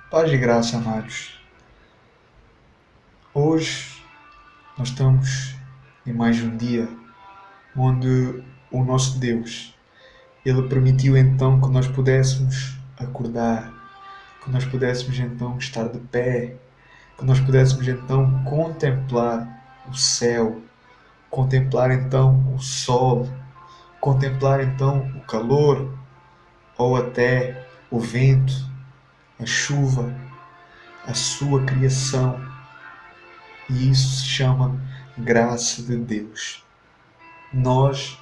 Paz e graça, amados. Hoje nós estamos em mais um dia onde o nosso Deus, Ele permitiu então que nós pudéssemos acordar, que nós pudéssemos então estar de pé, que nós pudéssemos então contemplar o céu, contemplar então o sol, contemplar então o calor ou até o vento, a chuva, a sua criação. E isso se chama graça de Deus. Nós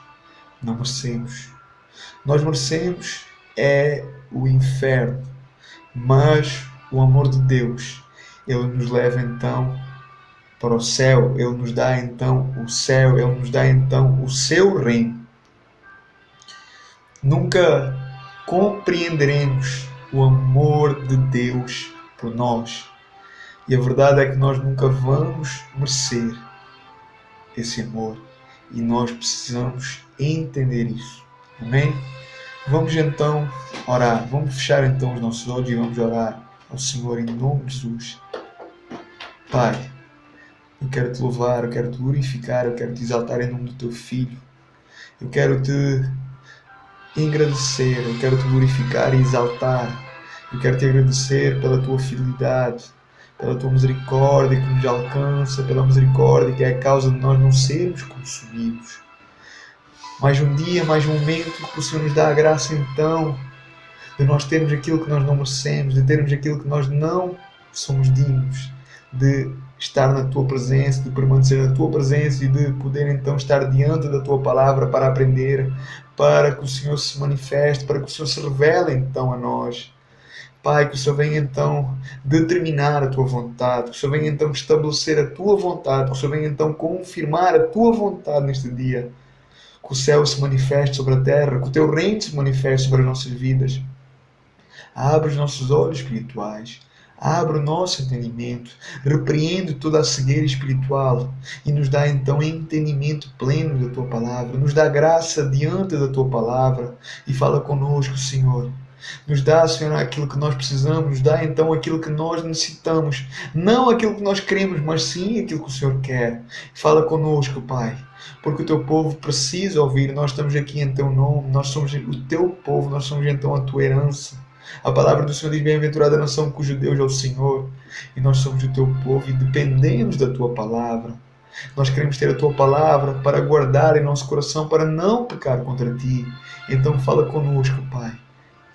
não merecemos. Nós merecemos é o inferno, mas o amor de Deus, Ele nos leva então para o céu, Ele nos dá então o céu, Ele nos dá então o seu reino. Nunca compreenderemos o amor de Deus por nós. E a verdade é que nós nunca vamos merecer esse amor. E nós precisamos entender isso. Amém? Vamos então orar. Vamos fechar então os nossos olhos e vamos orar ao Senhor em nome de Jesus. Pai, eu quero te louvar, eu quero te glorificar, eu quero te exaltar em nome do teu Filho. Eu quero te agradecer, eu quero te glorificar e exaltar. Eu quero te agradecer pela tua fidelidade, pela tua misericórdia que nos alcança, pela misericórdia que é a causa de nós não sermos consumidos. Mais um dia, mais um momento que o Senhor nos dá a graça então de nós termos aquilo que nós não merecemos, de termos aquilo que nós não somos dignos, de estar na tua presença, de permanecer na tua presença e de poder então estar diante da tua palavra para aprender, para que o Senhor se manifeste, para que o Senhor se revele então a nós. Pai, que o Senhor venha então determinar a tua vontade, que o Senhor venha então estabelecer a tua vontade, que o Senhor venha então confirmar a tua vontade neste dia. Que o céu se manifeste sobre a terra, que o teu reino se manifeste sobre as nossas vidas. Abre os nossos olhos espirituais, abre o nosso entendimento, repreende toda a cegueira espiritual e nos dá então entendimento pleno da tua palavra, nos dá graça diante da tua palavra e fala conosco, Senhor. Nos dá, Senhor, aquilo que nós precisamos, nos dá então aquilo que nós necessitamos, não aquilo que nós queremos, mas sim aquilo que o Senhor quer. Fala conosco, Pai, porque o teu povo precisa ouvir. Nós estamos aqui em teu nome, nós somos o teu povo, nós somos então a tua herança. A palavra do Senhor diz: bem-aventurada a nação cujo Deus é o Senhor, e nós somos o teu povo e dependemos da tua palavra. Nós queremos ter a tua palavra para guardar em nosso coração, para não pecar contra ti. Então fala conosco, Pai,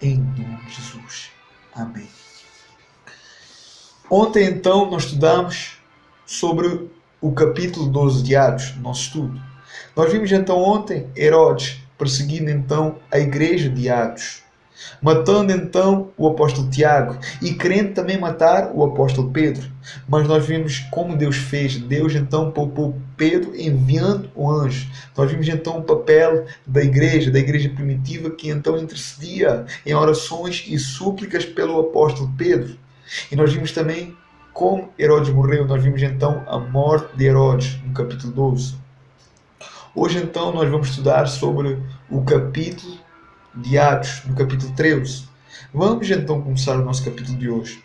em nome de Jesus. Amém. Ontem então nós estudamos sobre o capítulo 12 de Atos, no nosso estudo. Nós vimos então ontem Herodes perseguindo então a igreja de Atos, matando então o apóstolo Tiago e querendo também matar o apóstolo Pedro. Mas nós vimos como Deus fez. Deus então poupou Pedro enviando o anjo. Nós vimos então o papel da igreja primitiva, que então intercedia em orações e súplicas pelo apóstolo Pedro. E nós vimos também como Herodes morreu. Nós vimos então a morte de Herodes no capítulo 12. Hoje então nós vamos estudar sobre o capítulo de Atos, no capítulo 13. Vamos então começar o nosso capítulo de hoje.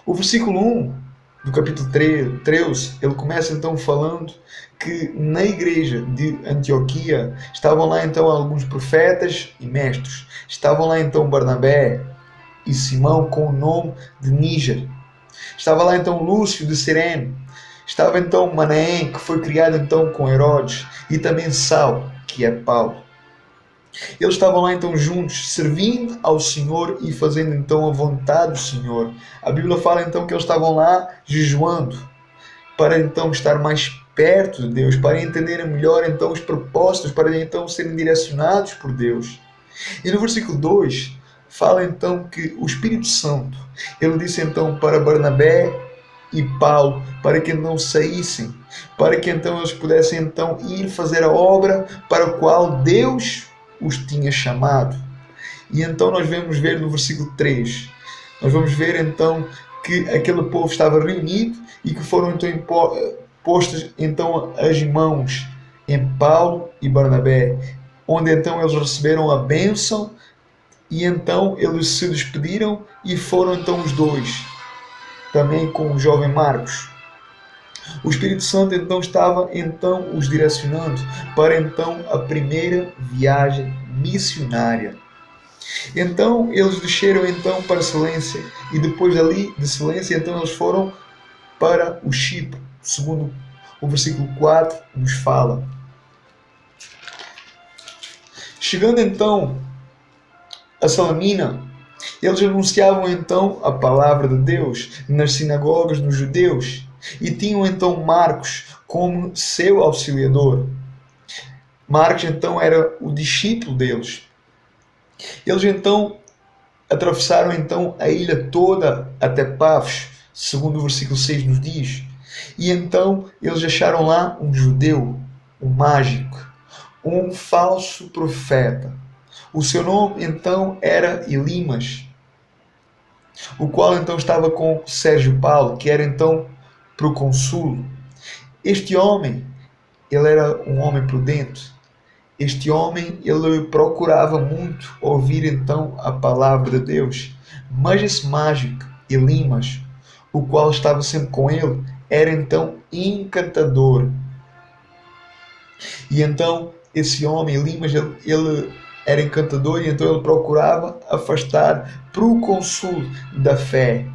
O versículo 1 do capítulo 13, ele começa então falando que na igreja de Antioquia estavam lá então alguns profetas e mestres. Estavam lá então Barnabé e Simão com o nome de Níger. Estava lá então Lúcio de Cirene. Estava então Manaém, que foi criado então com Herodes, e também Saulo, que é Paulo. Eles estavam lá então juntos, servindo ao Senhor e fazendo então a vontade do Senhor. A Bíblia fala então que eles estavam lá jejuando, para então estar mais perto de Deus, para entenderem melhor então os propósitos, para então serem direcionados por Deus. E no versículo 2, fala então que o Espírito Santo, ele disse então para Barnabé e Paulo, para que não saíssem, para que então eles pudessem então ir fazer a obra para a qual Deus os tinha chamado. E então nós vamos ver no versículo 3, nós vamos ver então que aquele povo estava reunido e que foram então postas então as mãos em Paulo e Barnabé, onde então eles receberam a bênção e então eles se despediram e foram então os dois também com o jovem Marcos. O Espírito Santo então estava os direcionando para a primeira viagem missionária. Então eles desceram para Selência e depois dali de Selência eles foram para o Chipre, segundo o versículo 4 nos fala. Chegando a Salamina, eles anunciavam a palavra de Deus nas sinagogas dos judeus e tinham Marcos como seu auxiliador. Marcos era o discípulo deles. Eles atravessaram a ilha toda até Pafos, segundo o versículo 6 nos diz. E eles acharam lá um judeu, um mágico, um falso profeta. O seu nome era Elimas, o qual estava com Sérgio Paulo, que era procônsul. Este homem, ele era um homem prudente. Este homem, ele procurava muito ouvir a palavra de Deus. Mas esse mágico, Elimas, o qual estava sempre com ele, era encantador. E esse homem, Elimas, ele era encantador e ele procurava afastar procônsul da fé.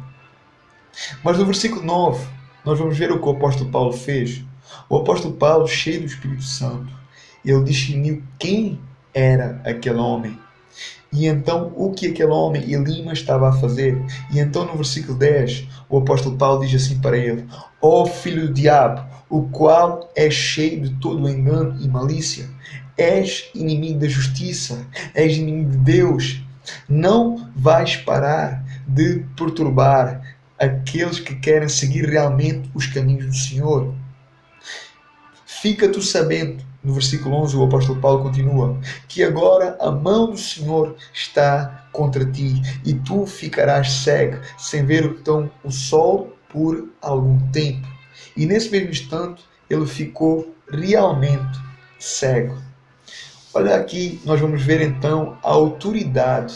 Mas no versículo 9, nós vamos ver o que o apóstolo Paulo fez. O apóstolo Paulo, cheio do Espírito Santo, ele discerniu quem era aquele homem. E o que aquele homem, Elimas, estava a fazer. E no versículo 10, o apóstolo Paulo diz assim para ele: ó filho do diabo, o qual é cheio de todo o engano e malícia, és inimigo da justiça, és inimigo de Deus, não vais parar de perturbar aqueles que querem seguir realmente os caminhos do Senhor. Fica tu sabendo, no versículo 11 o apóstolo Paulo continua, que agora a mão do Senhor está contra ti e tu ficarás cego, sem ver o sol por algum tempo. E nesse mesmo instante ele ficou realmente cego. Olha aqui, nós vamos ver a autoridade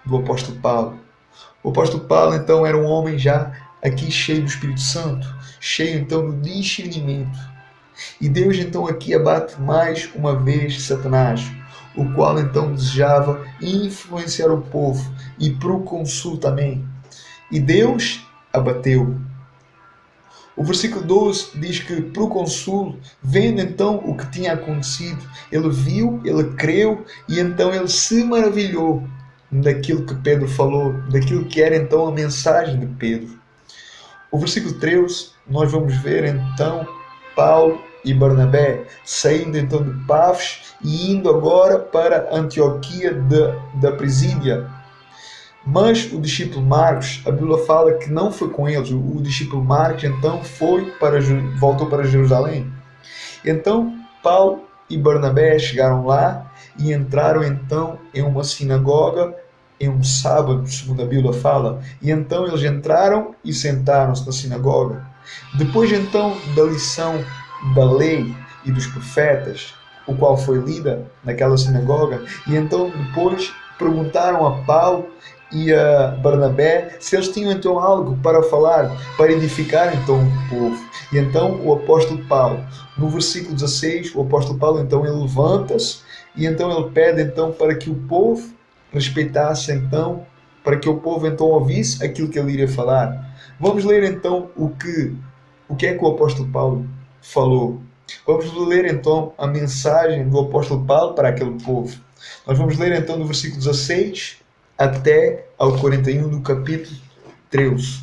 do apóstolo Paulo. O apóstolo Paulo era um homem já aqui cheio do Espírito Santo, cheio do discernimento. E Deus aqui abate mais uma vez Satanás, o qual desejava influenciar o povo e procônsul também. E Deus abateu. O versículo 12 diz que procônsul, vendo o que tinha acontecido, ele viu, ele creu e ele se maravilhou daquilo que Pedro falou, daquilo que era a mensagem de Pedro. O versículo 13, nós vamos ver Paulo e Barnabé saindo de Pafos e indo agora para Antioquia da Pisídia. Mas o discípulo Marcos, a Bíblia fala que não foi com eles. O discípulo Marcos voltou para Jerusalém. Paulo e Barnabé chegaram lá e entraram em uma sinagoga em um sábado, segundo a Bíblia fala. E eles entraram e sentaram-se na sinagoga. Depois da lição da lei e dos profetas, o qual foi lida naquela sinagoga, e depois perguntaram a Paulo e a Barnabé se eles tinham algo para falar, para edificar o povo. E o apóstolo Paulo, no versículo 16, o apóstolo Paulo ele levanta-se e ele pede para que o povo respeitasse para que o povo ouvisse aquilo que ele iria falar. Vamos ler o que é que o apóstolo Paulo falou. Vamos ler a mensagem do apóstolo Paulo para aquele povo. Nós vamos ler do versículo 16 até ao 41 do capítulo 13.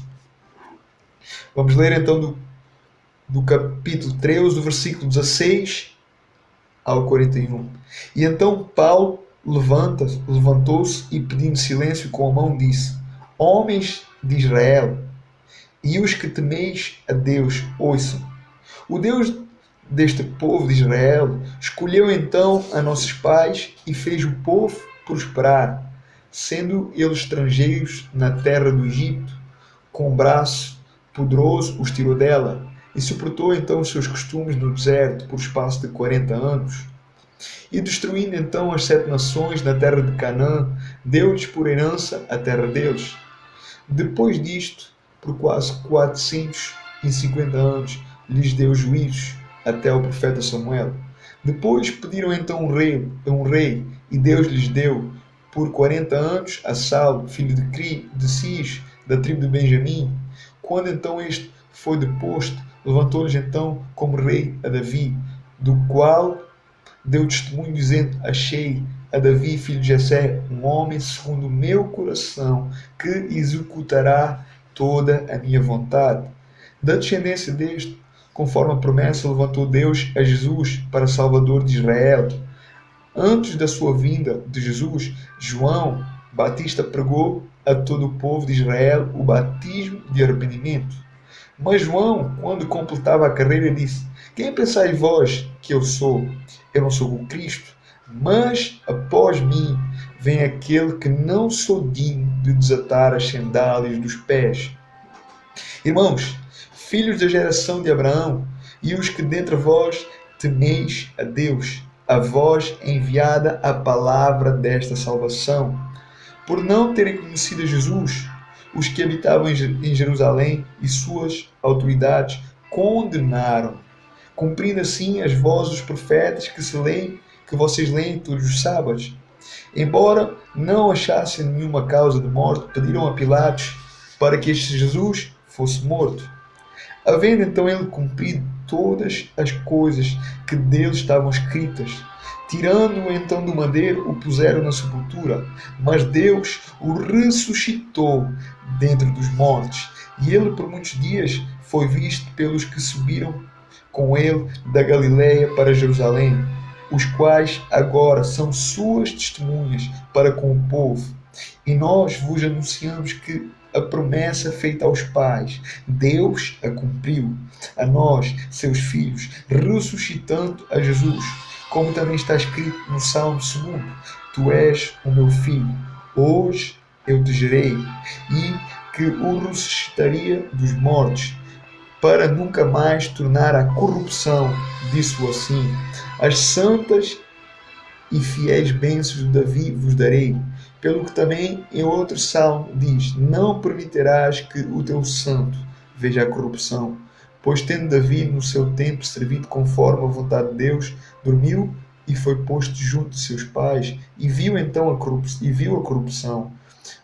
Vamos ler do capítulo 13, do versículo 16 ao 41. E Paulo levantou-se e, pedindo silêncio com a mão, disse: homens de Israel, e os que temeis a Deus, ouçam. O Deus deste povo de Israel escolheu a nossos pais e fez o povo prosperar, sendo eles estrangeiros na terra do Egito. Com um braço poderoso os tirou dela e suportou os seus costumes no deserto por espaço de 40 anos. E destruindo as 7 nações na terra de Canaã, deu-lhes por herança a terra deles. Depois disto, por quase 450 anos lhes deu juízos até o profeta Samuel. Depois pediram então um rei, e Deus lhes deu por 40 anos a Saulo, filho de Cis, da tribo de Benjamim. Quando então este foi deposto, levantou-lhes então como rei a Davi, do qual deu testemunho dizendo: achei a Davi, filho de Jessé, um homem segundo o meu coração, que executará toda a minha vontade. Da descendência deste, conforme a promessa, levantou Deus a Jesus para Salvador de Israel. Antes da sua vinda de Jesus, João Batista pregou a todo o povo de Israel o batismo de arrependimento. Mas João, quando completava a carreira, disse: quem pensais vós que eu sou? Eu não sou o Cristo, mas após mim vem aquele que não sou digno de desatar as sandálias dos pés. Irmãos, filhos da geração de Abraão, e os que dentre vós temeis a Deus, a vós enviada a palavra desta salvação. Por não terem conhecido Jesus, os que habitavam em Jerusalém e suas autoridades condenaram, cumprindo assim as vozes dos profetas que vocês leem todos os sábados. Embora não achassem nenhuma causa de morte, pediram a Pilatos para que este Jesus fosse morto. Havendo então ele cumprido todas as coisas que dele estavam escritas, tirando-o então do madeiro, o puseram na sepultura. Mas Deus o ressuscitou dentre dos mortos, e ele por muitos dias foi visto pelos que subiram com ele da Galileia para Jerusalém, os quais agora são suas testemunhas para com o povo. E nós vos anunciamos que a promessa feita aos pais, Deus a cumpriu a nós, seus filhos, ressuscitando a Jesus, como também está escrito no Salmo 2: Tu és o meu filho, hoje eu te gerei, e que o ressuscitaria dos mortos, para nunca mais tornar a corrupção. Disse-o assim: as santas e fiéis bênçãos de Davi vos darei. Pelo que também em outro salmo diz: não permitirás que o teu santo veja a corrupção. Pois tendo Davi no seu tempo servido conforme a vontade de Deus, dormiu e foi posto junto de seus pais, e viu então a corrupção.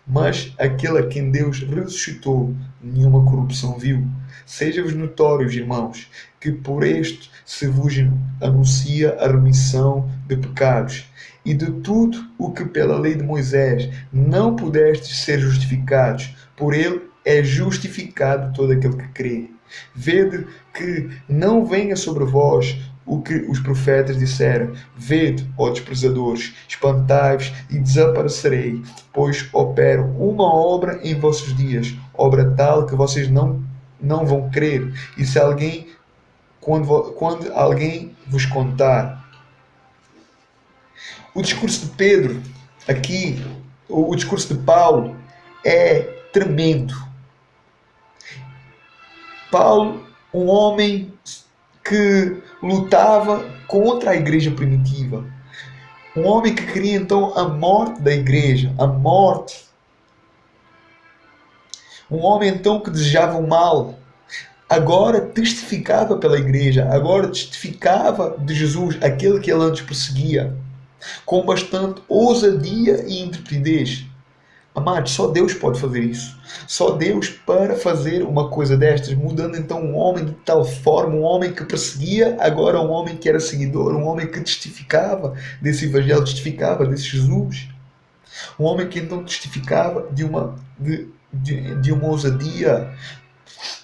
Mas aquele a quem Deus ressuscitou, nenhuma corrupção viu. Seja-vos notórios, irmãos, que por este se vos anuncia a remissão de pecados. E de tudo o que pela lei de Moisés não pudestes ser justificados, por ele é justificado todo aquele que crê. Vede que não venha sobre vós o que os profetas disseram: vede, ó desprezadores, espantai-vos e desaparecerei, pois opero uma obra em vossos dias, obra tal que vocês não vão crer. E se alguém, quando alguém vos contar. O discurso de Pedro, aqui, o discurso de Paulo, é tremendo. Paulo, um homem que lutava contra a igreja primitiva. Um homem que queria então a morte da igreja, a morte. Um homem então que desejava o mal. Agora testificava pela igreja, agora testificava de Jesus, aquele que ele antes perseguia, com bastante ousadia e intrepidez. Amados, só Deus pode fazer isso. Só Deus para fazer uma coisa destas, mudando então um homem de tal forma, um homem que perseguia, agora um homem que era seguidor, um homem que testificava desse evangelho, testificava desse Jesus. Um homem que então testificava de uma ousadia,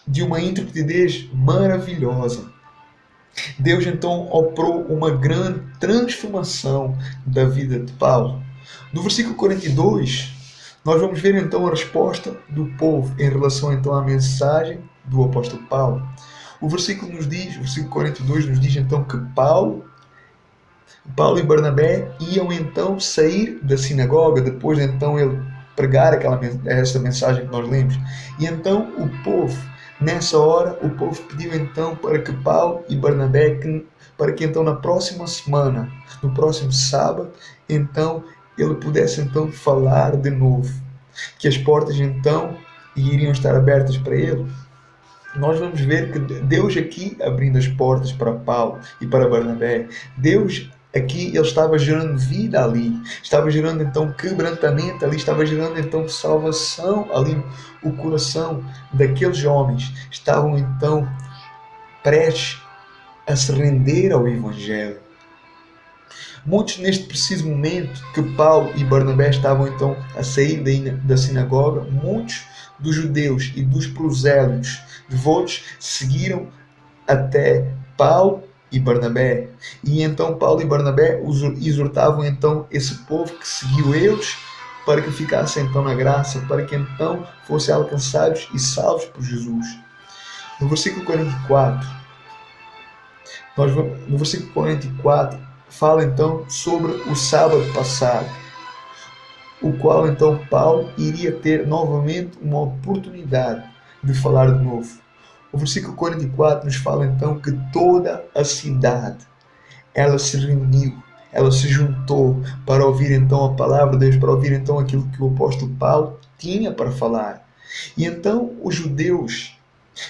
de uma intrepidez maravilhosa. Deus então operou uma grande transformação da vida de Paulo. No versículo 42, nós vamos ver então a resposta do povo em relação então à mensagem do apóstolo Paulo. O versículo 42 nos diz então que Paulo e Barnabé iam então sair da sinagoga, depois de então ele pregar essa mensagem que nós lemos. E então o povo, nessa hora, o povo pediu então para que Paulo e Barnabé, para que então na próxima semana, no próximo sábado, então ele pudesse então falar de novo. Que as portas então e iriam estar abertas para ele, nós vamos ver que Deus aqui abrindo as portas para Paulo e para Barnabé, Deus aqui ele estava gerando vida ali, estava gerando então quebrantamento ali, estava gerando então salvação ali, o coração daqueles homens estavam então prestes a se render ao Evangelho. Muitos neste preciso momento que Paulo e Barnabé estavam então a sair da sinagoga, muitos dos judeus e dos prosélitos devotos seguiram até Paulo e Barnabé. E então Paulo e Barnabé exortavam então esse povo que seguiu eles para que ficassem então na graça, para que então fossem alcançados e salvos por Jesus. No versículo 44, no versículo 44 fala então sobre o sábado passado, o qual então Paulo iria ter novamente uma oportunidade de falar de novo. O versículo 44 nos fala então que toda a cidade ela se reuniu, ela se juntou para ouvir então a palavra de Deus, para ouvir então aquilo que o apóstolo Paulo tinha para falar. E então os judeus,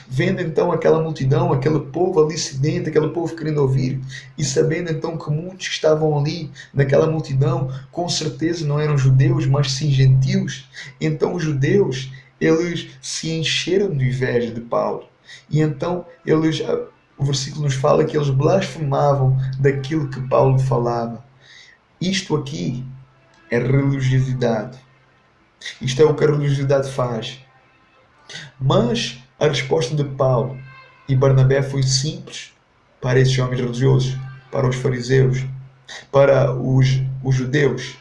vendo então aquela multidão, aquele povo ali sedento, aquele povo querendo ouvir, e sabendo então que muitos que estavam ali naquela multidão, com certeza não eram judeus, mas sim gentios, então os judeus, eles se encheram de inveja de Paulo. E então o versículo nos fala que eles blasfemavam daquilo que Paulo falava. Isto aqui é religiosidade. Isto é o que a religiosidade faz. Mas a resposta de Paulo e Barnabé foi simples para esses homens religiosos, para os fariseus, para os judeus.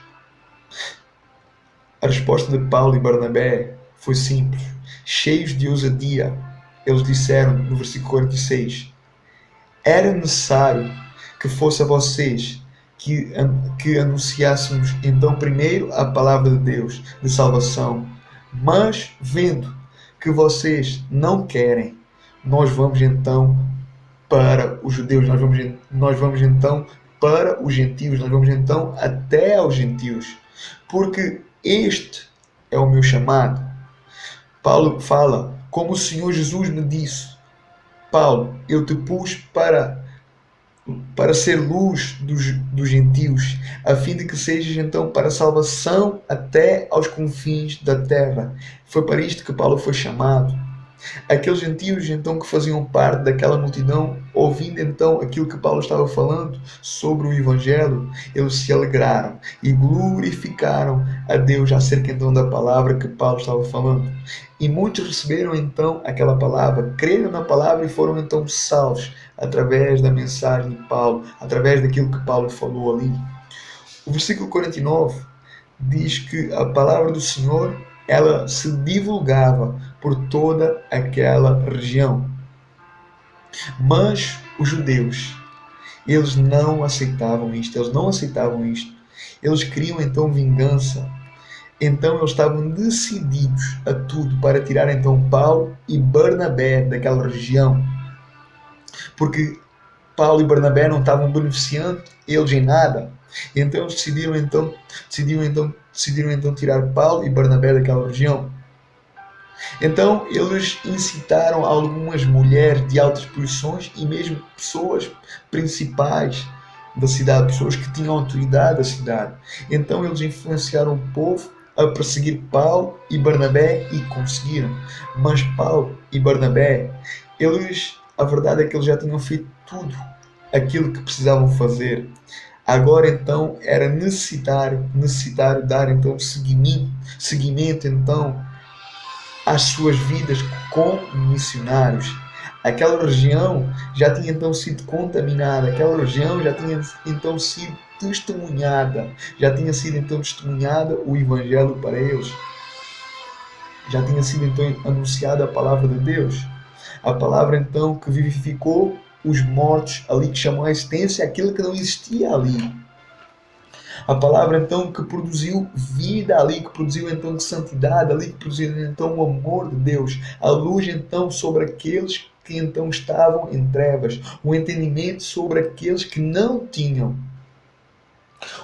A resposta de Paulo e Barnabé foi simples. Cheios de ousadia, eles disseram no versículo 46: era necessário que fosse a vocês que anunciássemos então primeiro a palavra de Deus, de salvação. Mas vendo que vocês não querem, nós vamos então para os judeus, nós vamos então para os gentios, nós vamos então até aos gentios, porque este é o meu chamado. Paulo fala, como o Senhor Jesus me disse: Paulo, eu te pus para ser luz dos gentios, a fim de que sejas então para salvação até aos confins da terra. Foi para isto que Paulo foi chamado. Aqueles gentios então que faziam parte daquela multidão, ouvindo então aquilo que Paulo estava falando sobre o Evangelho, eles se alegraram e glorificaram a Deus acerca então da palavra que Paulo estava falando. E muitos receberam então aquela palavra, creram na palavra e foram então salvos através da mensagem de Paulo, através daquilo que Paulo falou ali. O versículo 49 diz que a palavra do Senhor ela se divulgava por toda aquela região. Mas os judeus, eles não aceitavam isto, Eles queriam então vingança. Então eles estavam decididos a tudo para tirar então Paulo e Barnabé daquela região. Porque Paulo e Barnabé não estavam beneficiando eles em nada. Então eles decidiram então tirar Paulo e Barnabé daquela região. Então eles incitaram algumas mulheres de altas posições e mesmo pessoas principais da cidade, pessoas que tinham autoridade da cidade. Então eles influenciaram o povo a perseguir Paulo e Barnabé e conseguiram. Mas Paulo e Barnabé, a verdade é que eles já tinham feito tudo aquilo que precisavam fazer. Agora então era necessário dar então seguimento então às suas vidas como missionários. Aquela região já tinha então sido contaminada, aquela região já tinha então sido testemunhada, o Evangelho para eles. Já tinha sido então anunciada a palavra de Deus. A palavra então que vivificou os mortos ali, que chamou a existência aquilo que não existia ali. A palavra então que produziu vida ali, que produziu então santidade ali, que produziu então o amor de Deus. A luz então sobre aqueles que então estavam em trevas. O entendimento sobre aqueles que não tinham.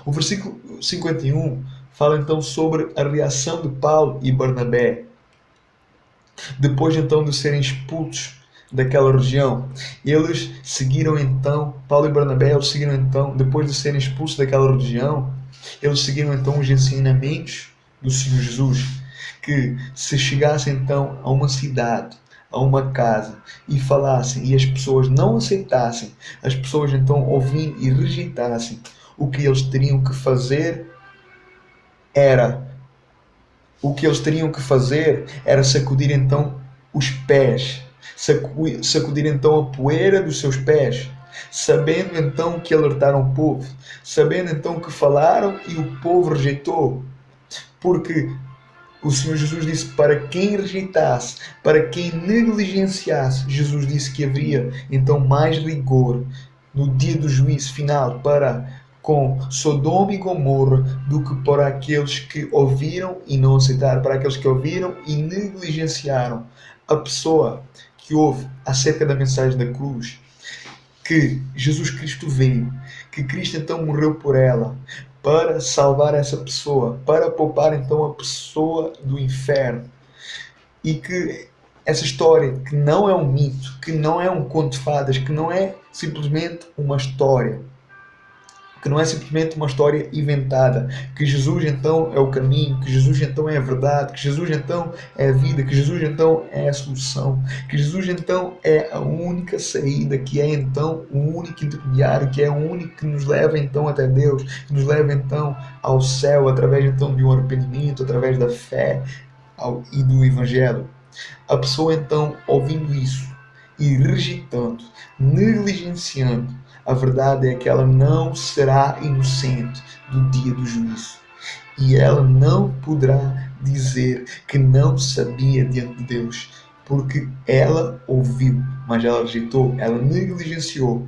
O versículo 51 fala então sobre a reação de Paulo e Barnabé. Depois então de serem expulsos daquela região, eles seguiram então, Paulo e Barnabé, eles seguiram então, depois de serem expulsos daquela região, eles seguiram então os ensinamentos do Senhor Jesus, que se chegassem então a uma cidade, a uma casa, e falassem, e as pessoas não aceitassem, as pessoas então ouvindo e rejeitassem, o que eles teriam que fazer era sacudir então os pés, sacudir então a poeira dos seus pés, sabendo então que alertaram o povo, sabendo então que falaram e o povo rejeitou, porque o Senhor Jesus disse para quem rejeitasse, para quem negligenciasse, Jesus disse que haveria então mais rigor no dia do juízo final para com Sodoma e Gomorra do que para aqueles que ouviram e não aceitaram, para aqueles que ouviram e negligenciaram. A pessoa que ouve acerca da mensagem da cruz, que Jesus Cristo veio, que Cristo então morreu por ela, para salvar essa pessoa, para poupar então a pessoa do inferno. E que essa história, que não é um mito, que não é um conto de fadas, que não é simplesmente uma história, que não é simplesmente uma história inventada, que Jesus então é o caminho, que Jesus então é a verdade, que Jesus então é a vida, que Jesus então é a solução, que Jesus então é a única saída, que é então o único intermediário, que é o único que nos leva então até Deus, que nos leva então ao céu, através então de um arrependimento, através da fé e do Evangelho. A pessoa então, ouvindo isso e rejeitando, negligenciando, a verdade é que ela não será inocente do dia do juízo. E ela não poderá dizer que não sabia diante de Deus, porque ela ouviu, mas ela rejeitou, ela negligenciou.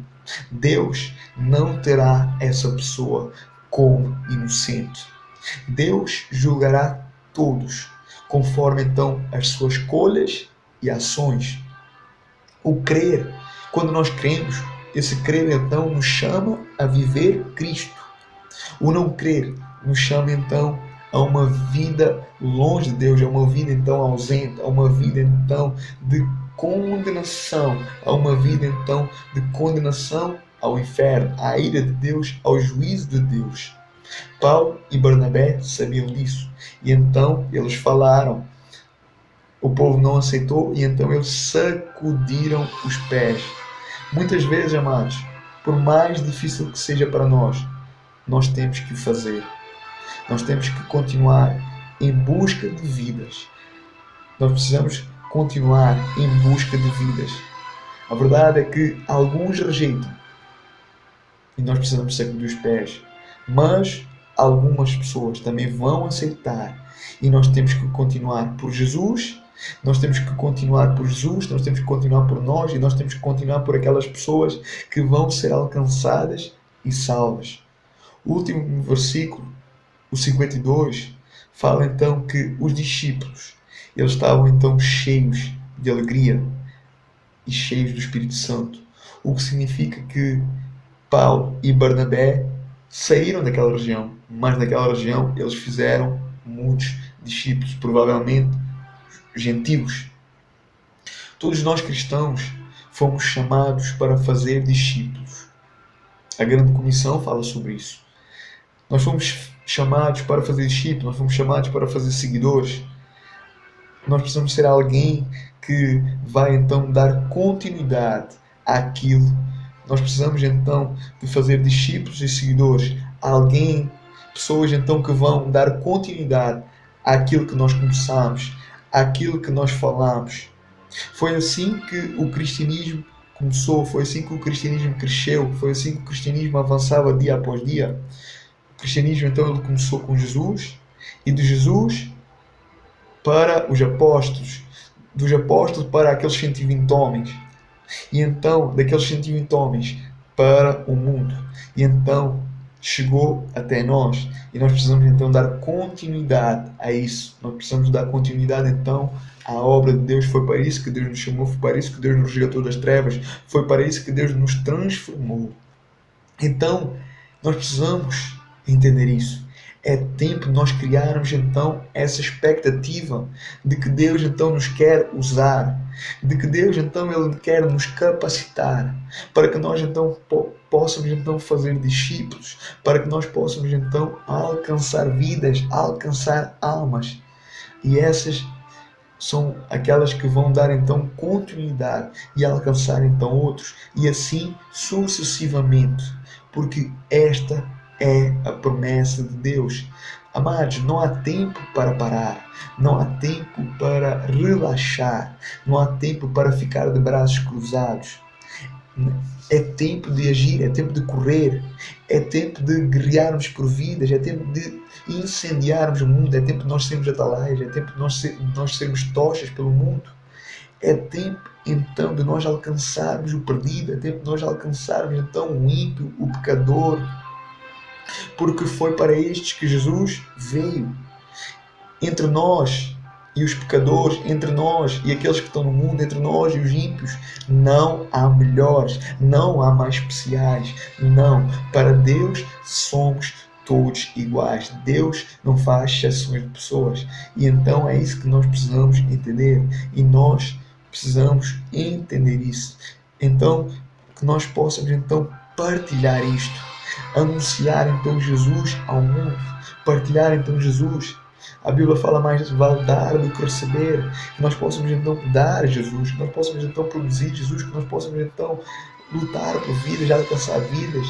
Deus não terá essa pessoa como inocente. Deus julgará todos, conforme então as suas escolhas e ações. O crer, quando nós cremos, esse crer então nos chama a viver Cristo. O não crer nos chama então a uma vida longe de Deus, a uma vida então ausente, a uma vida então de condenação, a uma vida então de condenação ao inferno, à ira de Deus, ao juízo de Deus. Paulo e Barnabé sabiam disso e então eles falaram. O povo não aceitou e então eles sacudiram os pés. Muitas vezes, amados, por mais difícil que seja para nós temos que fazer. Nós temos que continuar em busca de vidas. Nós precisamos continuar em busca de vidas. A verdade é que alguns rejeitam e nós precisamos sacudir os pés. Mas algumas pessoas também vão aceitar e nós temos que continuar por Jesus. Nós temos que continuar por Jesus, nós temos que continuar por nós e nós temos que continuar por aquelas pessoas que vão ser alcançadas e salvas. O último versículo, o 52, fala então que os discípulos, eles estavam então cheios de alegria e cheios do Espírito Santo, o que significa que Paulo e Barnabé saíram daquela região, mas naquela região eles fizeram muitos discípulos, provavelmente gentios. Todos nós cristãos fomos chamados para fazer discípulos. A grande comissão fala sobre isso. Nós fomos chamados para fazer discípulos, nós fomos chamados para fazer seguidores. Nós precisamos ser alguém que vai então dar continuidade àquilo. Nós precisamos então de fazer discípulos e seguidores. Pessoas então que vão dar continuidade àquilo que nós começamos, aquilo que nós falamos. Foi assim que o cristianismo começou, foi assim que o cristianismo cresceu, foi assim que o cristianismo avançava dia após dia. O cristianismo então ele começou com Jesus e de Jesus para os apóstolos, dos apóstolos para aqueles 120 homens e então daqueles 120 homens para o mundo e então chegou até nós e nós precisamos então dar continuidade a isso. Nós precisamos dar continuidade então à obra de Deus. Foi para isso que Deus nos chamou, foi para isso que Deus nos resgatou das trevas, foi para isso que Deus nos transformou. Então nós precisamos entender isso. É tempo de nós criarmos então essa expectativa de que Deus então nos quer usar, de que Deus então Ele quer nos capacitar para que nós então possamos então fazer discípulos, para que nós possamos então alcançar vidas, alcançar almas. E essas são aquelas que vão dar então continuidade e alcançar então outros, e assim sucessivamente, porque esta é a promessa de Deus. Amados, não há tempo para parar, não há tempo para relaxar, não há tempo para ficar de braços cruzados. É tempo de agir, é tempo de correr, é tempo de guerrearmos por vidas, é tempo de incendiarmos o mundo, é tempo de nós sermos atalaias, é tempo de nós sermos tochas pelo mundo. É tempo então de nós alcançarmos o perdido, é tempo de nós alcançarmos então o ímpio, o pecador, porque foi para estes que Jesus veio. Entre nós e os pecadores, entre nós e aqueles que estão no mundo, entre nós e os ímpios, não há melhores, não há mais especiais, não. Para Deus somos todos iguais. Deus não faz exceções de pessoas. E então é isso que nós precisamos entender. E nós precisamos entender isso. Então, que nós possamos então partilhar isto, anunciar então Jesus ao mundo, partilhar então Jesus. A Bíblia fala mais de vale dar do que receber, que nós possamos então dar Jesus, que nós possamos então produzir Jesus, que nós possamos então lutar por vidas, alcançar vidas,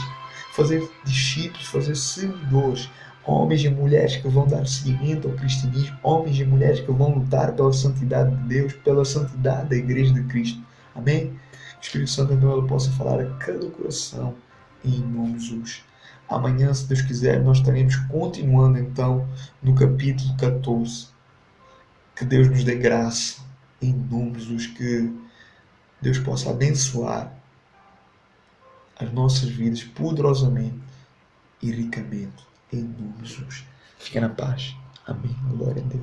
fazer discípulos, fazer seguidores, homens e mulheres que vão dar seguimento ao cristianismo, homens e mulheres que vão lutar pela santidade de Deus, pela santidade da Igreja de Cristo. Amém? O Espírito Santo então ele possa falar a cada coração em nome de Jesus. Amanhã, se Deus quiser, nós estaremos continuando então no capítulo 14. Que Deus nos dê graça em nome de Jesus, que Deus possa abençoar as nossas vidas poderosamente e ricamente em nome de Jesus. Fique na paz. Amém. Glória a Deus.